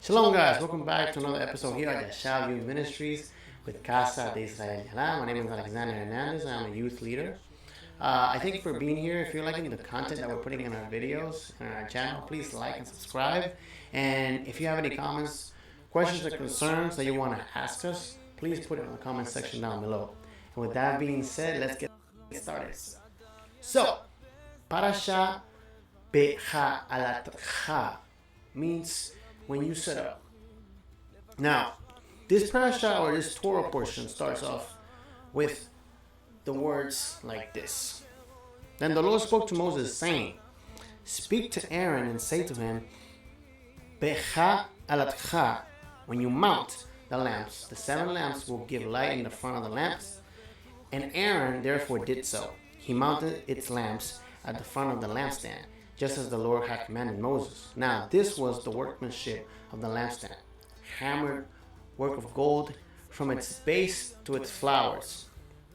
Shalom, guys. Welcome back to another episode here at the Shalview Ministries with Casa de Israel. My name is Alexander Hernandez. I'm a youth leader. I thank you for being here. If you're liking the content that we're putting in our videos and our channel, please like and subscribe. And if you have any comments, questions, or concerns that you want to ask us, please put it in the comment section down below. And with that being said, let's get started. So, Parasha Behaalocha means when you set up. Now, this parasha or this Torah portion starts off with the words like this. Then the Lord spoke to Moses, saying, "Speak to Aaron and say to him, Behaalocha, when you mount the lamps, the 7 lamps will give light in the front of the lamps." And Aaron therefore did so. He mounted its lamps at the front of the lampstand, just as the Lord had commanded Moses. Now this was the workmanship of the lampstand, hammered work of gold from its base to its flowers.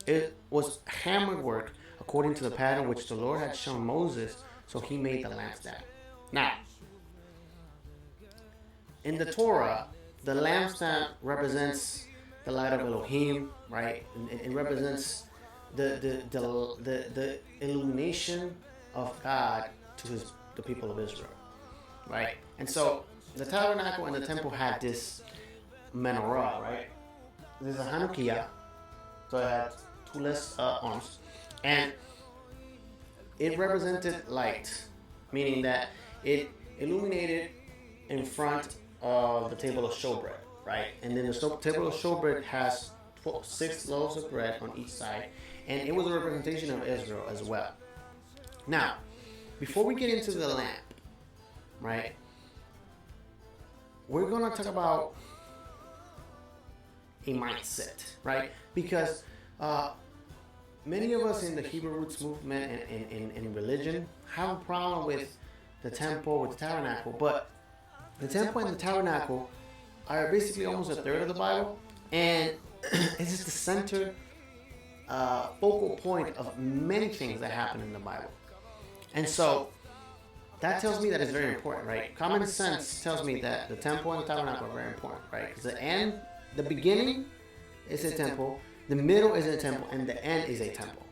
It was hammered work according to the pattern which the Lord had shown Moses, so he made the lampstand. Now, in the Torah, the lampstand represents the light of Elohim, right? It represents the illumination of God to the people of Israel, right? And so the tabernacle and the temple had this menorah, right? There's a Hanukkah, so it had 2 less arms, and it represented light, meaning that it illuminated in front of the table of showbread, right? And then the table of showbread has 6 loaves of bread on each side, and it was a representation of Israel as well. Now, before we get into the lamp, right, we're going to talk about a mindset, right? Because many of us in the Hebrew roots movement and in religion have a problem with the temple, with the tabernacle, but the temple and the tabernacle are basically almost a third of the Bible, and it's just the center focal point of many things that happen in the Bible. And so that tells me that it's very important, right? Common sense tells me that the temple and the tabernacle are very important, right? Because the beginning is a temple, the middle is a temple, and the end is a temple,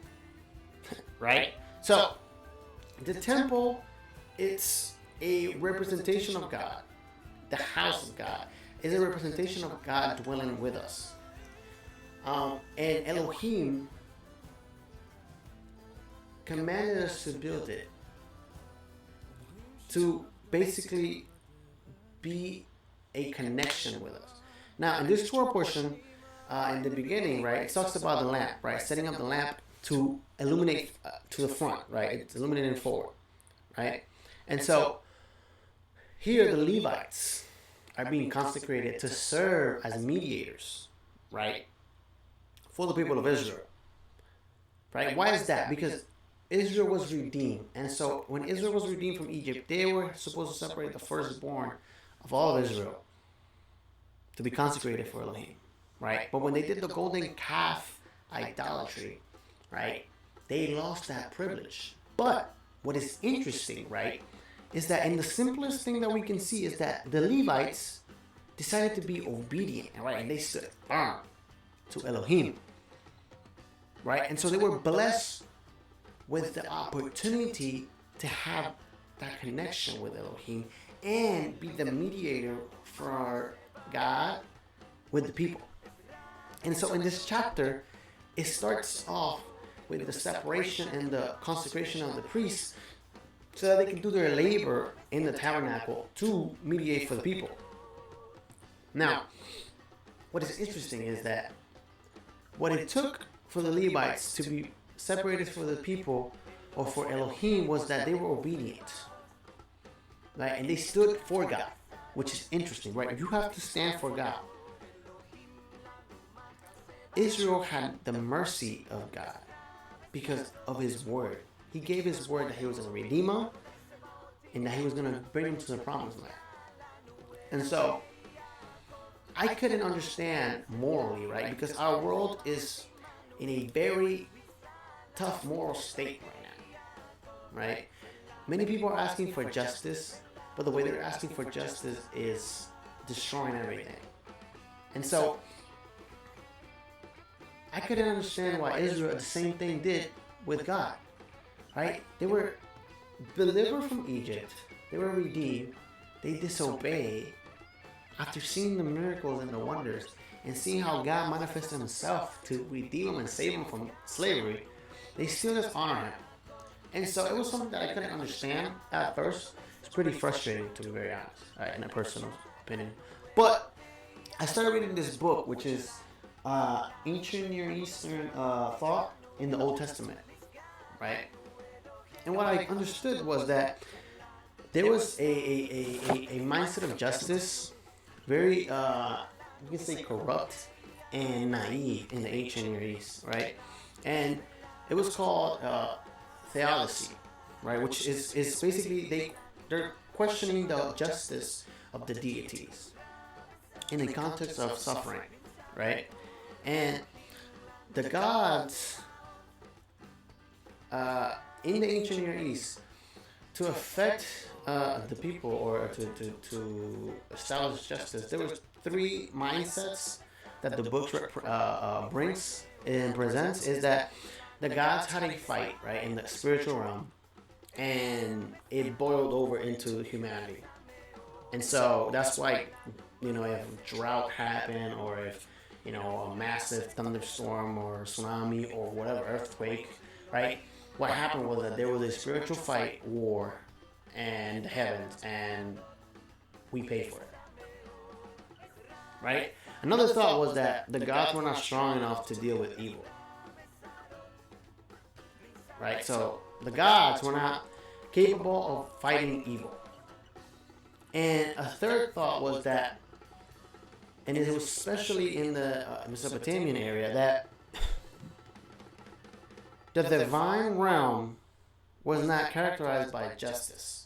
right? So the temple, it's a representation of God. The house of God is a representation of God dwelling with us. And Elohim commanded us to build it to basically be a connection with us. Now, in this Torah portion, in the beginning, right, it talks about the lamp, right, setting up the lamp to illuminate to the front, right, it's illuminating forward, right, and so here the Levites are being consecrated to serve as mediators, right, for the people of Israel, right? Why is that? Because Israel was redeemed, and so when Israel was redeemed from Egypt, they were supposed to separate the firstborn of all of Israel to be consecrated for Elohim, right? But when they did the golden calf idolatry, right, they lost that privilege. But what is interesting, right, is that in the simplest thing that we can see is that the Levites decided to be obedient, right, and they stood firm to Elohim, right? And so they were blessed with the opportunity to have that connection with Elohim and be the mediator for God with the people. And so in this chapter, it starts off with the separation and the consecration of the priests so that they can do their labor in the tabernacle to mediate for the people. Now, what is interesting is that what it took for the Levites to be separated for the people or for Elohim was that they were obedient, right? And they stood for God, which is interesting, right? You have to stand for God. Israel had the mercy of God because of his word. He gave his word that he was a redeemer and that he was going to bring them to the promised land. And so I couldn't understand morally, right? Because our world is in a very tough moral state right now, right? Many people are asking for justice, but the way they're asking for justice is destroying everything. And so I couldn't understand why Israel the same thing did with God, right? They were delivered from Egypt. They were redeemed. They disobeyed after seeing the miracles and the wonders and seeing how God manifested himself to redeem them and save them from slavery. They still dishonor him. And so it was something that I couldn't understand at first. It's pretty frustrating, to be very honest, in a personal opinion. But I started reading this book, which is ancient Near Eastern thought in the Old Testament, right? And what I understood was that there was a mindset of justice, very, you can say, corrupt and naive in the ancient Near East, right? And it was called theodicy, right? Which is basically they're questioning the justice of the deities in the context of suffering, right? And the gods in the ancient Near East, to affect the people or to establish justice, there was three mindsets that the book brings and presents. Is that the gods had a fight, right, in the spiritual realm, and it boiled over into humanity. And so that's why, if drought happened, or if, a massive thunderstorm or tsunami or whatever, earthquake, right? What happened was that there was a spiritual fight, war, and the heavens, and we pay for it, right? Another thought was that the gods were not strong enough to deal with evil, right? So the gods were not capable of fighting evil. And a third thought was that, and it was especially in the Mesopotamian area, that the divine realm was not characterized by justice,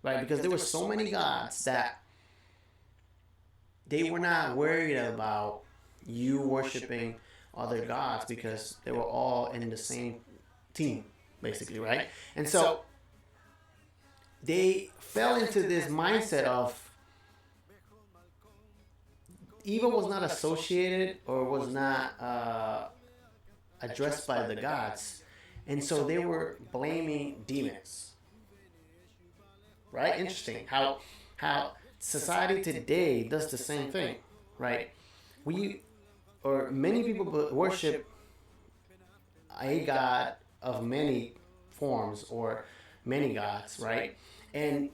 right? Because there were so many gods that they were not worried about you worshiping other gods, because they were all in the same team, basically, right? And so they fell into this mindset of evil was not associated or was not addressed by the gods, and so they were blaming demons, right? Interesting how society today does the same thing, right? Many people worship a god of many forms or many gods, right? And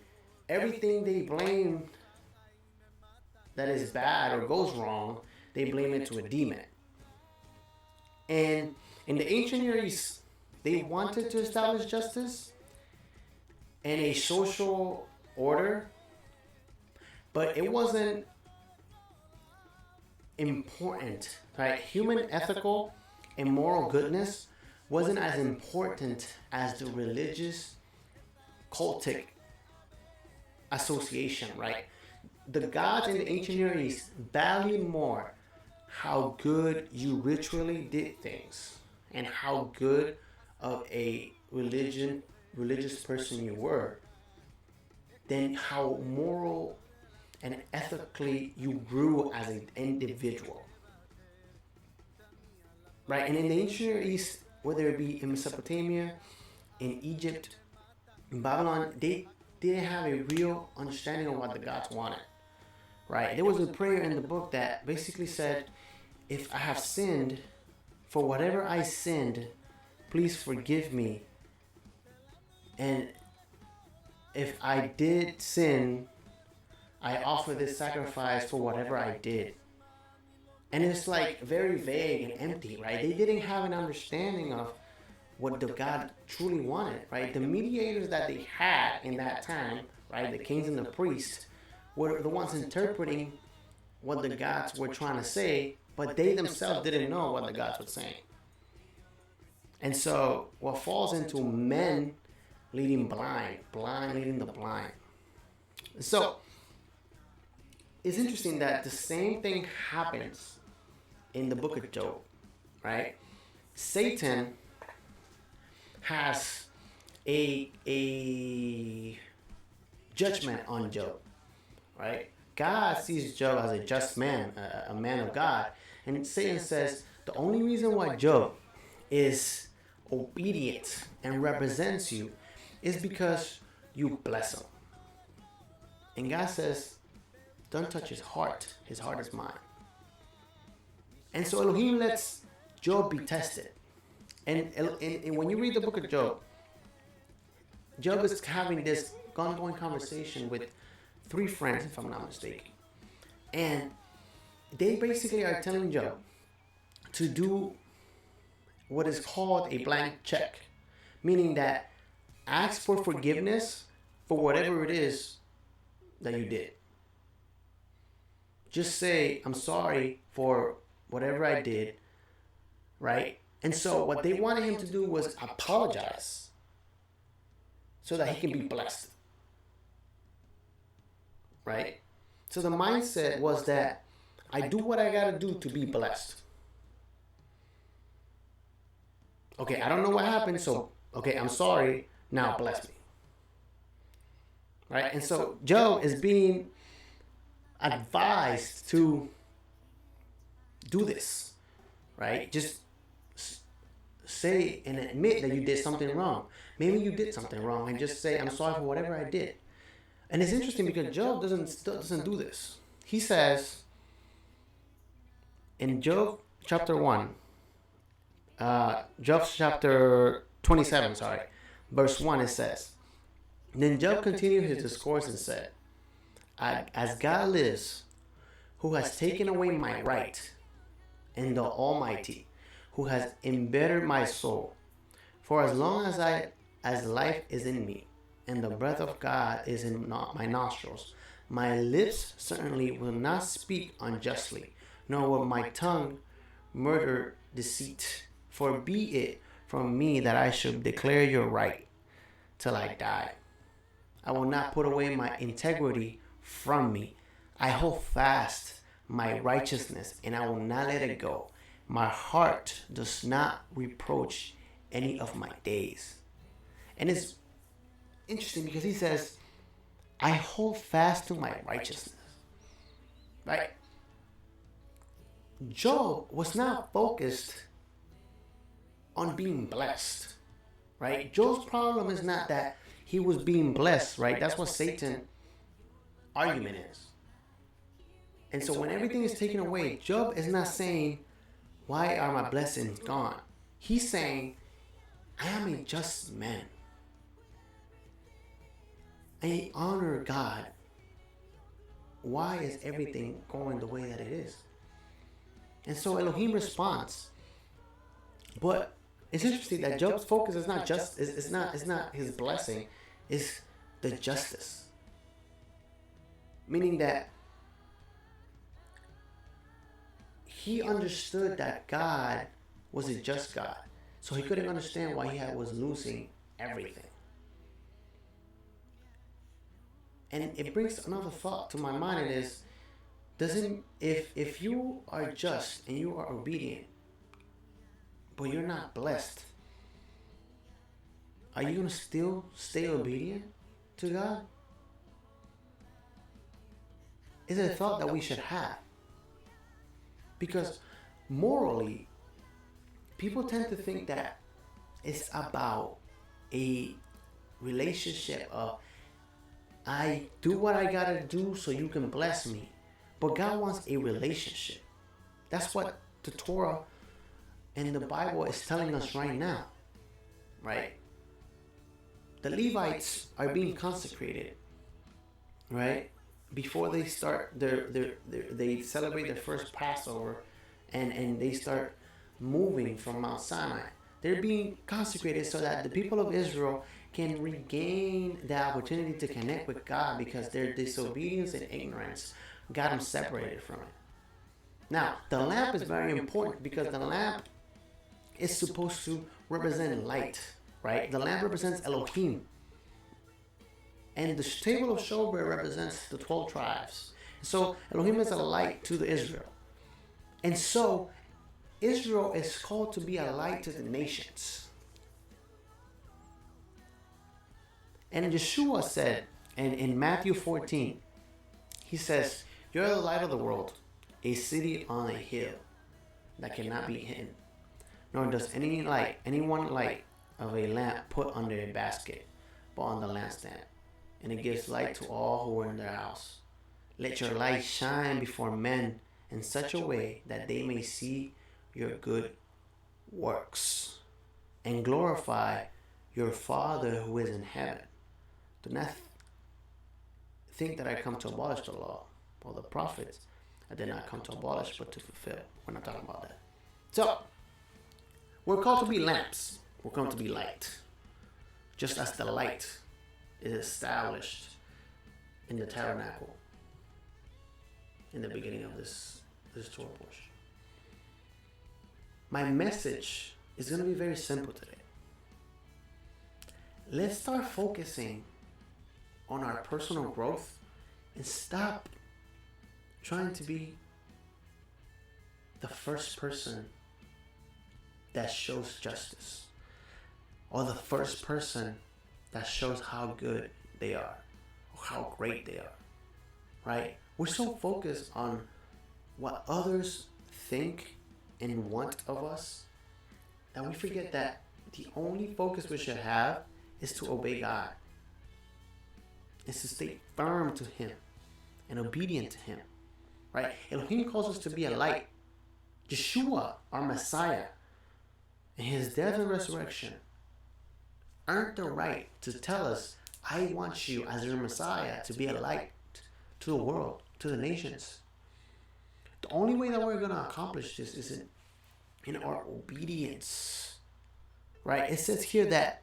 everything they blame that is bad or goes wrong, they blame it to a demon. And in the ancient Near East, they wanted to establish justice and a social order, but it wasn't important, right? Human ethical and moral goodness wasn't as important as the religious cultic association, right? The gods in the ancient Near East valued more how good you ritually did things and how good of a religious person you were, than how moral and ethically you grew as an individual, right? And in the ancient Near East, whether it be in Mesopotamia, in Egypt, in Babylon, they didn't have a real understanding of what the gods wanted, right? There was a prayer in the book that basically said, if I have sinned, for whatever I sinned, please forgive me. And if I did sin, I offer this sacrifice for whatever I did. And it's like very vague and empty, right? They didn't have an understanding of what the God truly wanted, right? The mediators that they had in that time, right, the kings and the priests, were the ones interpreting what the gods were trying to say, but they themselves didn't know what the gods were saying. And so what falls into men leading blind leading the blind. So it's interesting that the same thing happens in the book of Job, right? Satan has a judgment on Job, right? God sees Job as a just man, a man of God. And Satan says the only reason why Job is obedient and represents you is because you bless him. And God says, don't touch his heart. His heart is mine. And so Elohim lets Job be tested. And when you read the book of Job, Job is having this ongoing conversation with 3 friends, if I'm not mistaken. And they basically are telling Job to do what is called a blank check, meaning that ask for forgiveness for whatever it is that you did. Just say, I'm sorry for whatever I did, right? And so what they wanted him to do was apologize so that he can be blessed, right? So the mindset was that I do what I gotta do to be blessed. Okay, I don't know what happened, so, okay, I'm sorry, now bless me. Right? And so Job is being advised to do this, right? Just say and admit that you did something wrong. Maybe you did something wrong and just say, I'm sorry for whatever I did. And it's interesting because Job doesn't do this. He says in Job chapter 1, Job chapter 27, verse 1, it says, then Job continued his discourse and said, as God lives, who has taken away my right, and the Almighty, who has embittered my soul, for as long as life is in me, and the breath of God is in my nostrils, my lips certainly will not speak unjustly, nor will my tongue murder deceit. For be it from me that I should declare your right till I die. I will not put away my integrity from me. I hold fast my righteousness, and I will not let it go. My heart does not reproach any of my days. And it's interesting because he says, I hold fast to my righteousness. Right? Job was not focused on being blessed. Right? Job's problem is not that he was being blessed, right? That's what Satan's argument is. And so when everything is taken away, Job is not saying, why are my blessings gone? He's saying, I am a just man. I honor God. Why is everything going the way that it is? And so Elohim responds. But it's interesting that Job's focus is not just, it's not his blessing, it's the justice. Meaning that he understood that God was a just God. So he couldn't understand why he was losing everything. And it brings another thought to my mind. It is, if you are just and you are obedient, but you're not blessed, are you going to still stay obedient to God? It's a thought that we should have. Because morally, people tend to think that it's about a relationship of, I do what I gotta do so you can bless me. But God wants a relationship. That's what the Torah and the Bible is telling us right now. Right? The Levites are being consecrated. Right? Before they start they celebrate their first Passover and they start moving from Mount Sinai. They're being consecrated so that the people of Israel can regain the opportunity to connect with God, because their disobedience and ignorance got them separated from it. Now, the lamp is very important because the lamp is supposed to represent light, right? The lamp represents Elohim. And the table of showbread represents the 12 tribes. So Elohim is a light to the Israel. And so Israel is called to be a light to the nations. And Yeshua said, and in Matthew 14, He says, "You're the light of the world, a city on a hill that cannot be hidden. Nor does anyone light of a lamp put under a basket, but on the lampstand, and it gives light to all who are in their house. Let your light shine before men in such a way that they may see your good works and glorify your Father who is in heaven. Do not think that I come to abolish the law or the prophets. I did not come to abolish, but to fulfill." We're not talking about that. So, we're called to be lamps. We're called to be light. Just as the light is established in the tabernacle in the beginning of this Torah portion. My message is going to be very simple today. Let's start focusing on our personal growth and stop trying to be the first person that shows justice, or the first person that shows how good they are or how great they are, right? We're so focused on what others think and want of us that we forget that the only focus we should have is to obey God. Is to stay firm to Him and obedient to Him, right? Elohim calls us to be a light. Yeshua, our Messiah, and His death and resurrection earned the right to tell us, "I want you as your Messiah to be a light to the world, to the nations." The only way that we're going to accomplish this is in our obedience, right? It says here that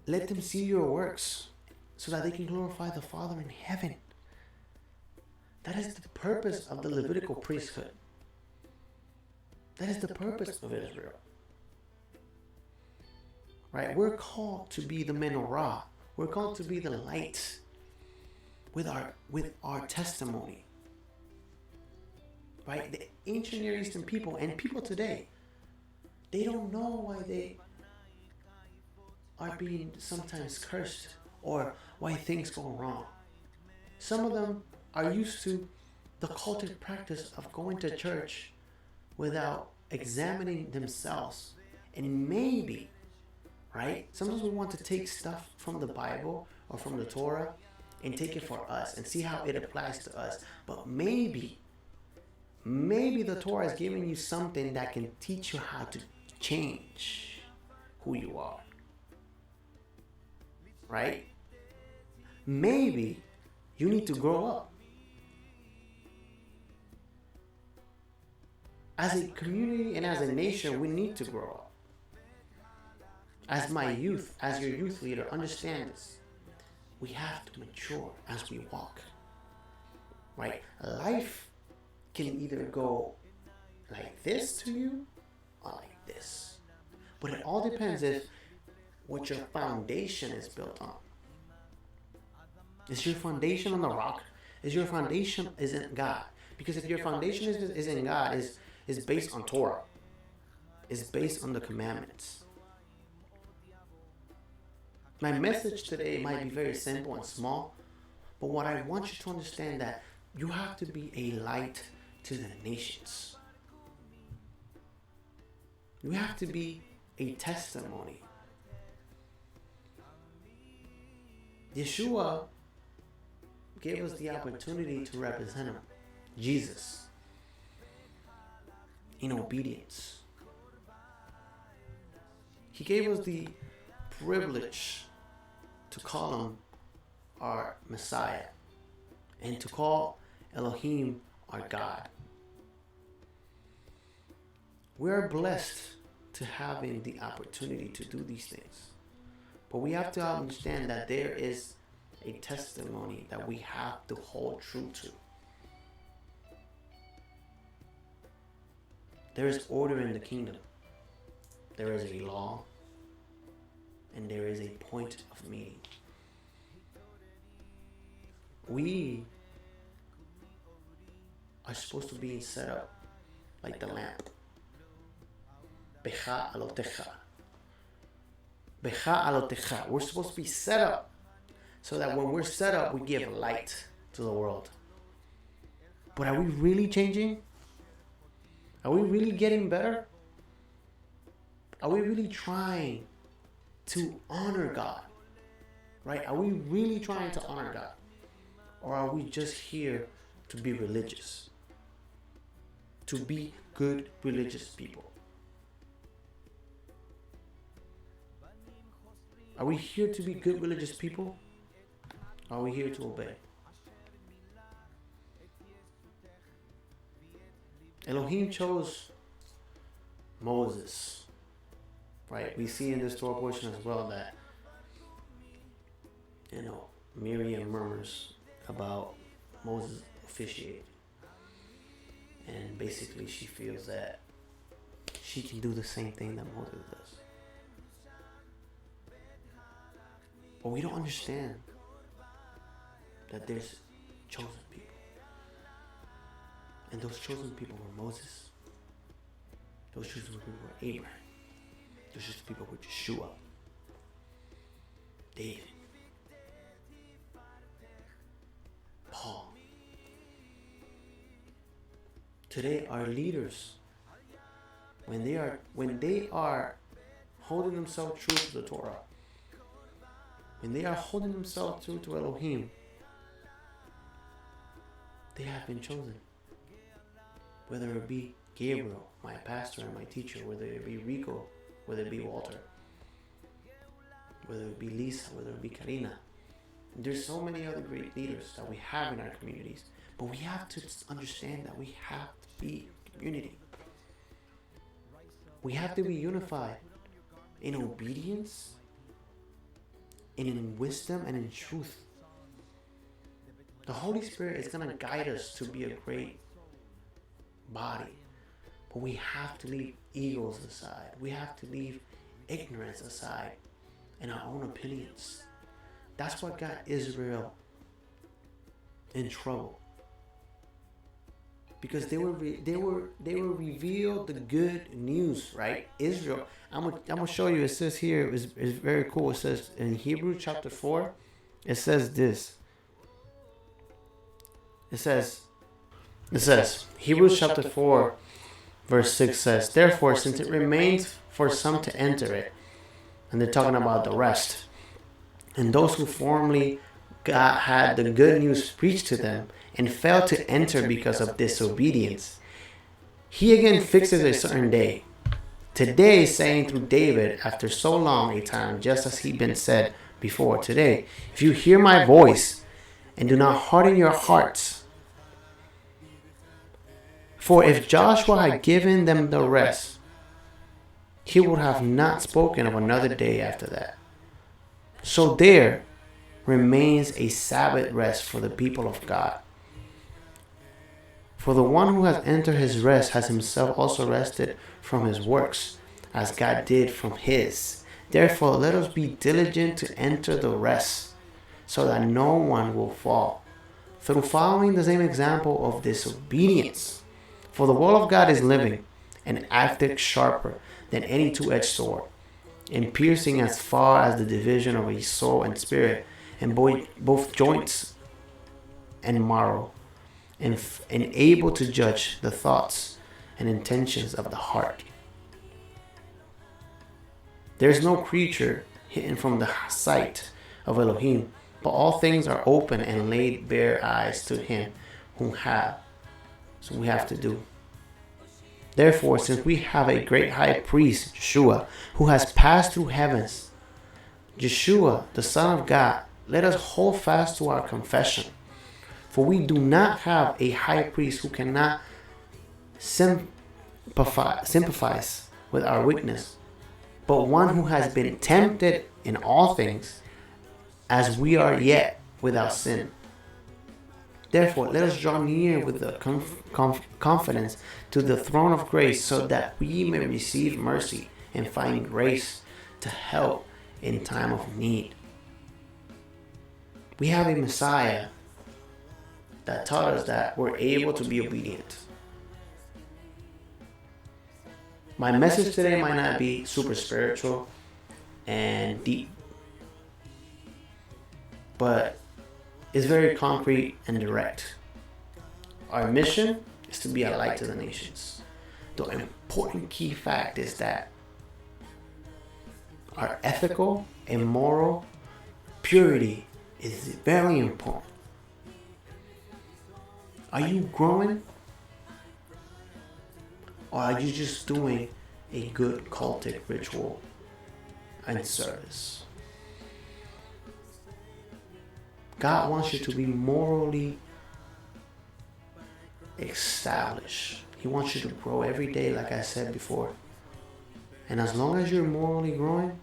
let them see your works so that they can glorify the Father in heaven. That is the purpose of the Levitical priesthood. That is the purpose of Israel. Right? We're called to be the menorah. We're called to be the light with our testimony. Right? The ancient Near Eastern people and people today, they don't know why they are being sometimes cursed or why things go wrong. Some of them are used to the cultic practice of going to church without examining themselves. And maybe, right? Sometimes we want to take stuff from the Bible or from the Torah and take it for us and see how it applies to us. But maybe the Torah is giving you something that can teach you how to change who you are. Right? Maybe you need to grow up. As a community and as a nation, we need to grow up. As my youth, as your youth leader, understand this. We have to mature as we walk. Right? Life can either go like this to you or like this. But it all depends if what your foundation is built on. Is your foundation on the rock? Is your foundation in God? Because if your foundation is in God, is based on Torah, is based on the commandments. My message today might be very simple and small, but what I want you to understand that you have to be a light to the nations. You have to be a testimony. Yeshua gave us the opportunity to represent Him, Jesus, in obedience. He gave us the privilege to call Him our Messiah and to call Elohim our God. We are blessed to having the opportunity to do these things. But we have to understand that there is a testimony that we have to hold true to. There is order in the kingdom. There is a law. And there is a point of meeting. We are supposed to be set up like the lamp. Behaalocha. Behaalocha. We're supposed to be set up so that when we're set up, we give light to the world. But are we really changing? Are we really getting better? Are we really trying to honor God? Right? Are we really trying to honor God? Or are we just here to be religious? To be good religious people? Are we here to be good religious people? Or are we here to obey? Elohim chose Moses. Right? We see in this Torah portion as well that, Miriam murmurs about Moses officiating. And basically she feels that she can do the same thing that Moses does. But we don't understand that there's chosen people. And those chosen people were Moses. Those chosen people were Abraham. Those chosen people were Joshua, David, Paul. Today, our leaders, when they are holding themselves true to the Torah, when they are holding themselves true to Elohim, they have been chosen. Whether it be Gabriel, my pastor and my teacher, whether it be Rico, whether it be Walter, whether it be Lisa, whether it be Karina. There's so many other great leaders that we have in our communities, but we have to understand that we have to be a community. We have to be unified in obedience, and in wisdom, and in truth. The Holy Spirit is going to guide us to be a great body, but we have to leave egos aside. We have to leave ignorance aside and our own opinions. That's what got Israel in trouble, because they were revealed the good news, right? Israel. I'm gonna show you. It says here, it's very cool. It says in Hebrews chapter 4, it says this. It says Hebrews chapter 4 verse 6 says, therefore, since it remains for some to enter it, and they're talking about the rest, and those who formerly had the good news preached to them and failed to enter because of disobedience, he again fixes a certain day, today, saying through David after so long a time, just as he been said before, today, if you hear my voice and do not harden your hearts. For if Joshua had given them the rest, he would have not spoken of another day after that. So there remains a Sabbath rest for the people of God. For the one who has entered his rest has himself also rested from his works, as God did from his. Therefore, let us be diligent to enter the rest, so that no one will fall through following the same example of disobedience. For the word of God is living and active, sharper than any two-edged sword, and piercing as far as the division of a soul and spirit, and both joints and marrow, and able to judge the thoughts and intentions of the heart. There is no creature hidden from the sight of Elohim, but all things are open and laid bare eyes to him whom have. So we have to do. Therefore, since we have a great high priest, Yeshua, who has passed through heavens, Yeshua, the Son of God, let us hold fast to our confession. For we do not have a high priest who cannot sympathize with our weakness, but one who has been tempted in all things, as we are yet without sin. Therefore, let us draw near with the confidence to the throne of grace, so that we may receive mercy and find grace to help in time of need. We have a Messiah that taught us that we're able to be obedient. My message today might not be super spiritual and deep, but it's very concrete and direct. Our mission is to be a light to the nations. The important key fact is that our ethical and moral purity is very important. Are you growing? Or are you just doing a good cultic ritual and service? God wants you to be morally established. He wants you to grow every day, like I said before. And as long as you're morally growing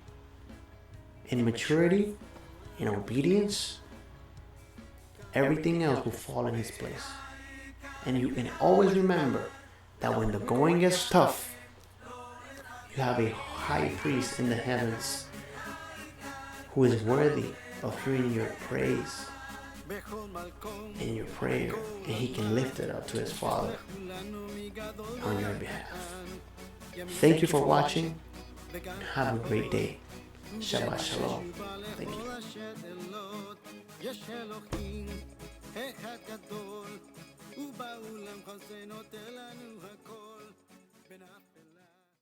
in maturity, in obedience, everything else will fall in its place. And you can always remember that when the going gets tough, you have a high priest in the heavens who is worthy of hearing your praise and your prayer, and he can lift it up to his Father on your behalf. Thank you for watching. Have a great day. Shabbat Shalom. Thank you.